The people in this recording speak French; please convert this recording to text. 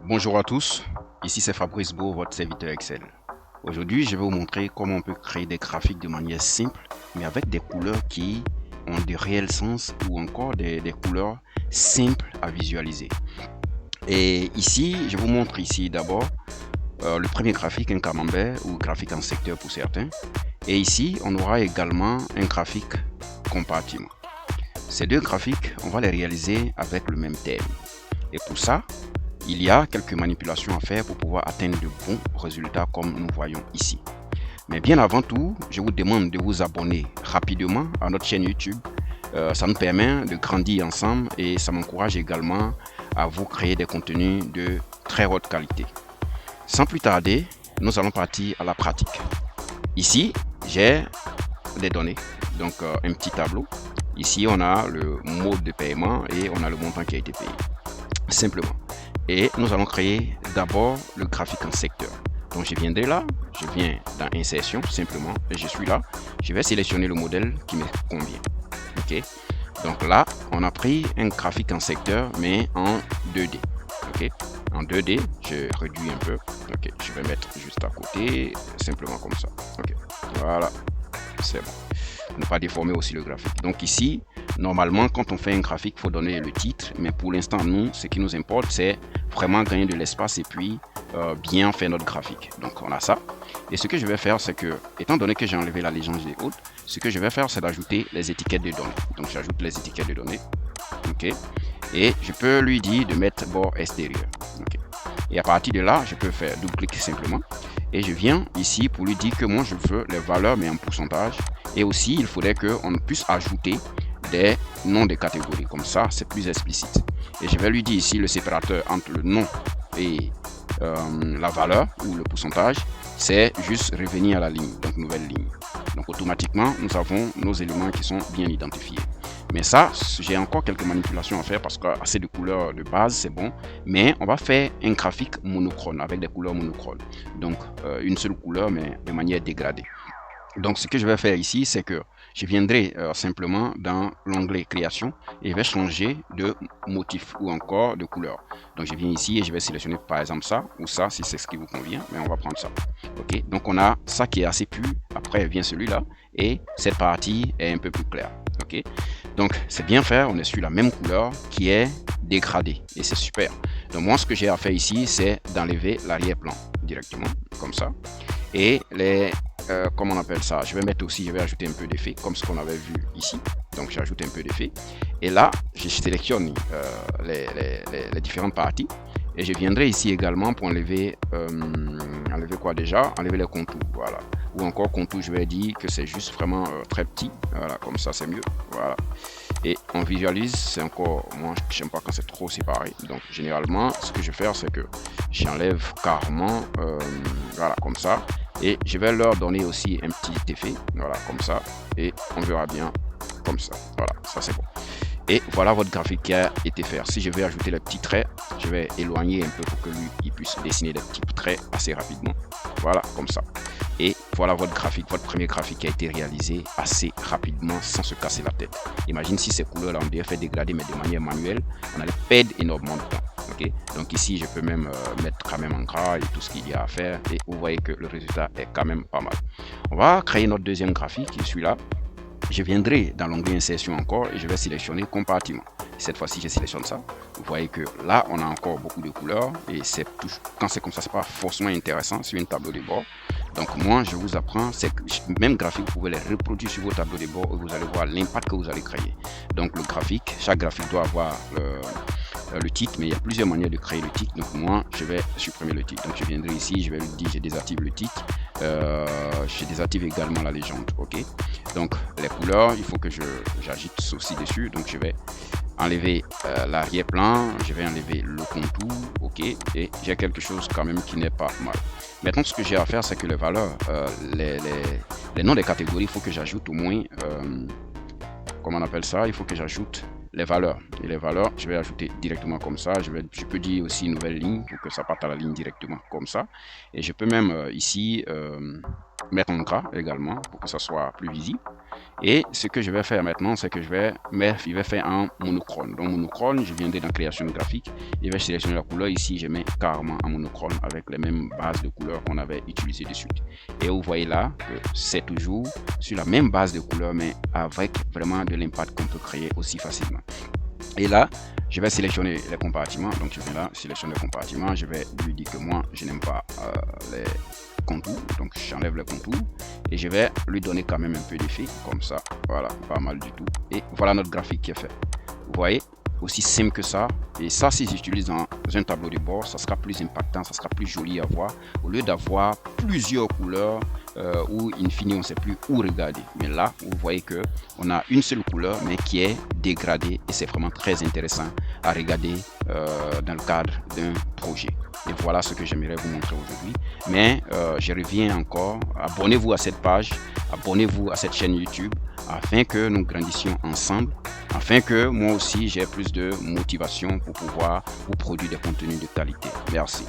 Bonjour à tous, ici c'est Fabrice Beau, votre serviteur Excel. Aujourd'hui, je vais vous montrer comment on peut créer des graphiques de manière simple, mais avec des couleurs qui ont de réels sens ou encore des couleurs simples à visualiser. Et ici, je vous montre ici d'abord le premier graphique, un camembert ou graphique en secteur pour certains. Et ici, on aura également un graphique compartiment. Ces deux graphiques, on va les réaliser avec le même thème. Et pour ça, il y a quelques manipulations à faire pour pouvoir atteindre de bons résultats comme nous voyons ici. Mais bien avant tout, je vous demande de vous abonner rapidement à notre chaîne YouTube. Ça nous permet de grandir ensemble et ça m'encourage également à vous créer des contenus de très haute qualité. Sans plus tarder, nous allons partir à la pratique. Ici, j'ai des données, donc un petit tableau. Ici, on a le mode de paiement et on a le montant qui a été payé. Simplement. Et nous allons créer d'abord le graphique en secteur. Donc je viendrai là, je viens dans insertion simplement et je suis là. Je vais sélectionner le modèle qui me convient. Ok. Donc là, on a pris un graphique en secteur mais en 2D. Ok. En 2D, je réduis un peu. Ok. Je vais mettre juste à côté, simplement comme ça. Ok. Voilà. C'est bon. Ne pas déformer aussi le graphique. Donc ici, normalement, quand on fait un graphique, il faut donner le titre. Mais pour l'instant, nous, ce qui nous importe, c'est vraiment gagner de l'espace et puis bien faire notre graphique. Donc on a ça. Et ce que je vais faire, c'est que, étant donné que j'ai enlevé la légende des autres, ce que je vais faire, c'est d'ajouter les étiquettes de données. Donc j'ajoute les étiquettes de données. OK. Et je peux lui dire de mettre bord extérieur. OK. Et à partir de là, je peux faire double-clic simplement. Et je viens ici pour lui dire que moi, je veux les valeurs, mais en pourcentage. Et aussi, il faudrait qu'on puisse ajouter des noms de catégories. Comme ça, c'est plus explicite. Et je vais lui dire ici le séparateur entre le nom et la valeur ou le pourcentage. C'est juste revenir à la ligne, donc nouvelle ligne. Donc automatiquement, nous avons nos éléments qui sont bien identifiés. Mais ça, j'ai encore quelques manipulations à faire parce que assez de couleurs de base, c'est bon. Mais on va faire un graphique monochrome avec des couleurs monochromes. Donc, une seule couleur, mais de manière dégradée. Donc, ce que je vais faire ici, c'est que je viendrai simplement dans l'onglet création et je vais changer de motif ou encore de couleur. Donc, je viens ici et je vais sélectionner par exemple ça ou ça si c'est ce qui vous convient, mais on va prendre ça. Ok, donc on a ça qui est assez pur. Après vient celui-là et cette partie est un peu plus claire. Ok, donc c'est bien fait. On est sur la même couleur qui est dégradée et c'est super. Donc, moi, ce que j'ai à faire ici, c'est d'enlever l'arrière-plan directement comme ça et les comment on appelle ça, je vais mettre aussi, je vais ajouter un peu d'effet comme ce qu'on avait vu ici. Donc j'ajoute un peu d'effet et là je sélectionne les différentes parties et je viendrai ici également pour enlever enlever quoi déjà, enlever les contours, voilà, ou encore contour, je vais dire que c'est juste vraiment très petit, voilà, comme ça c'est mieux, voilà. Et on visualise, c'est encore, moi j'aime pas quand c'est trop séparé, donc généralement ce que je vais faire c'est que j'enlève carrément voilà, comme ça. Et je vais leur donner aussi un petit effet, voilà, comme ça, et on verra bien comme ça, voilà, ça c'est bon. Et voilà votre graphique qui a été fait. Si je vais ajouter les petits traits, je vais éloigner un peu pour que lui il puisse dessiner des petits traits assez rapidement, voilà, comme ça. Et voilà votre graphique, votre premier graphique qui a été réalisé assez rapidement sans se casser la tête. Imagine si ces couleurs là on devait faire dégrader mais de manière manuelle, on allait perdre énormément de temps. Okay, donc ici je peux même mettre quand même en gras et tout ce qu'il y a à faire et vous voyez que le résultat est quand même pas mal. On va créer notre deuxième graphique, celui-là. Je viendrai dans l'onglet insertion encore et je vais sélectionner compartiment. Cette fois-ci je sélectionne ça. Vous voyez que là on a encore beaucoup de couleurs et c'est quand c'est comme ça c'est pas forcément intéressant sur une tableau de bord. Donc moi je vous apprends, c'est que même graphique vous pouvez les reproduire sur vos tableaux de bord et vous allez voir l'impact que vous allez créer. Donc le graphique, chaque graphique doit avoir le titre, mais il y a plusieurs manières de créer le titre. Donc moi je vais supprimer le titre. Donc je viendrai ici, je vais lui dire je désactive le titre, je désactive également la légende. Ok, donc les couleurs il faut que j'agite aussi dessus, donc je vais enlever l'arrière-plan, je vais enlever le contour, ok, et j'ai quelque chose quand même qui n'est pas mal. Maintenant ce que j'ai à faire c'est que les valeurs, les noms des catégories, il faut que j'ajoute au moins comment on appelle ça, il faut que j'ajoute les valeurs. Et les valeurs, je vais ajouter directement comme ça. Je peux dire aussi nouvelle ligne pour que ça parte à la ligne directement comme ça. Et je peux même ici mettre en gras également pour que ça soit plus visible. Et ce que je vais faire maintenant, c'est que je vais faire un monochrome. Donc monochrome, je viendrai dans création graphique, je vais sélectionner la couleur. Ici, je mets carrément un monochrome avec les mêmes bases de couleurs qu'on avait utilisées de suite. Et vous voyez là que c'est toujours sur la même base de couleurs, mais avec vraiment de l'impact qu'on peut créer aussi facilement. Et là, je vais sélectionner les compartiments. Donc je viens là, sélectionner les compartiments. Je vais lui dire que moi, je n'aime pas les contours. Donc j'enlève les contours et je vais lui donner quand même un peu d'effet comme ça. Voilà, pas mal du tout. Et voilà notre graphique qui est fait. Vous voyez, aussi simple que ça. Et ça, si j'utilise dans un tableau de bord, ça sera plus impactant, ça sera plus joli à voir. Au lieu d'avoir plusieurs couleurs où in fine on ne sait plus où regarder. Mais là, vous voyez que on a une seule couleur mais qui est dégradée et c'est vraiment très intéressant à regarder dans le cadre d'un projet. Et voilà ce que j'aimerais vous montrer aujourd'hui. Mais je reviens encore, abonnez-vous à cette page, abonnez-vous à cette chaîne YouTube afin que nous grandissions ensemble, afin que moi aussi j'ai plus de motivation pour pouvoir vous produire des contenus de qualité. Merci.